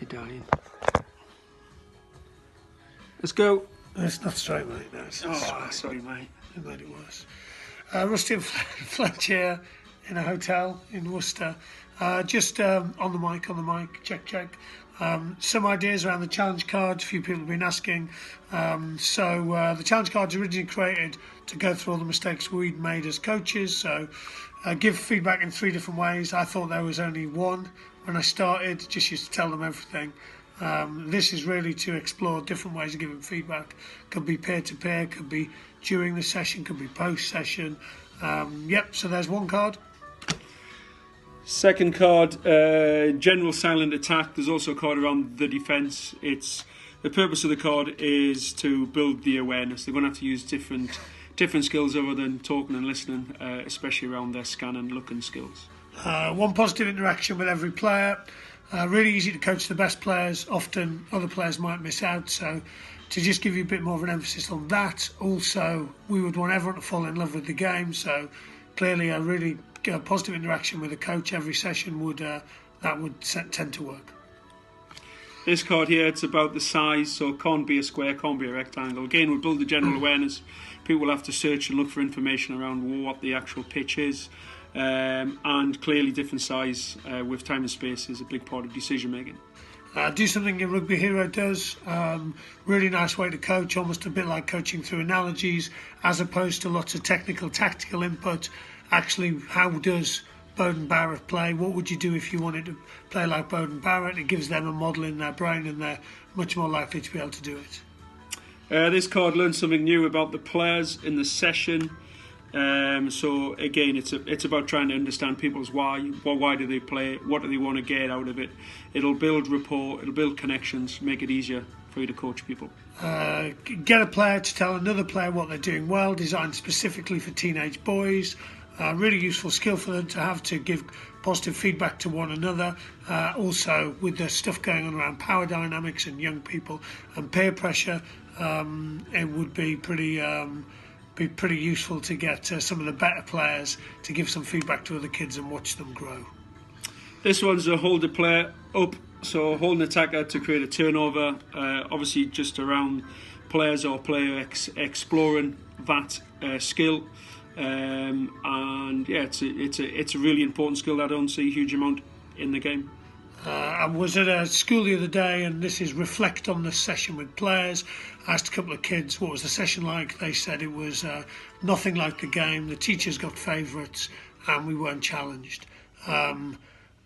You're dying. Let's go. It's not straight, mate. No, it's Sorry, mate. It made it worse. Rusty and Fletcher in a hotel in Worcester. Just on the mic, check. Some ideas around the challenge cards. A few people have been asking. So the challenge cards originally created to go through all the mistakes we'd made as coaches. So give feedback in 3 different ways. I thought there was only one when I started. Just used to tell them everything. This is really to explore different ways of giving feedback. Could be peer-to-peer, could be during the session, could be post-session. So there's one card. Second card, general silent attack. There's also a card around the defence. The purpose of the card is to build the awareness. They're going to have to use different skills other than talking and listening, especially around their scan and looking skills. One positive interaction with every player. Really easy to coach the best players. Often other players might miss out, so to just give you a bit more of an emphasis on that. Also, we would want everyone to fall in love with the game, so clearly a really positive interaction with a coach every session would tend to work. This card here, it's about the size, so it can't be a square, can't be a rectangle. Again, we'll build the general awareness. People will have to search and look for information around what the actual pitch is. And clearly different size with time and space is a big part of decision making. Do something your Rugby Hero does. Really nice way to coach, almost a bit like coaching through analogies, as opposed to lots of technical, tactical input. Actually, how does Bowden Barrett play? What would you do if you wanted to play like Bowden Barrett? It gives them a model in their brain and they're much more likely to be able to do it. This card learns something new about the players in the session. So again, it's about trying to understand people's why do they play, what do they want to get out of it. It'll build rapport, it'll build connections, make it easier for you to coach people. Get a player to tell another player what they're doing well, designed specifically for teenage boys. Really useful skill for them to have to give positive feedback to one another. Also, with the stuff going on around power dynamics and young people and peer pressure, it would be pretty useful to get some of the better players to give some feedback to other kids and watch them grow. This one's a hold a player up, so hold an attacker to create a turnover. Obviously, just around players or player exploring that skill. And yeah, it's a really important skill that I don't see a huge amount in the game. I was at a school the other day, and this is reflect on the session with players. I asked a couple of kids what was the session like. They said it was nothing like the game. The teachers got favourites and we weren't challenged.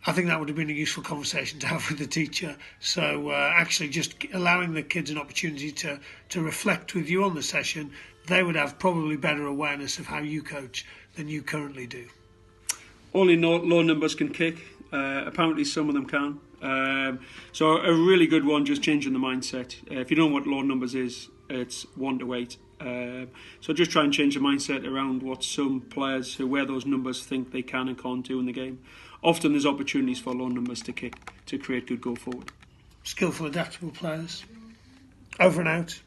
I think that would have been a useful conversation to have with the teacher. So actually just allowing the kids an opportunity to reflect with you on the session, they would have probably better awareness of how you coach than you currently do. Only low numbers can kick. Apparently some of them can. So a really good one, just changing the mindset. If you don't know what low numbers is, it's 1 to 8. So just try and change the mindset around what some players who wear those numbers think they can and can't do in the game. Often there's opportunities for low numbers to kick to create good go forward. Skillful, adaptable players. Over and out.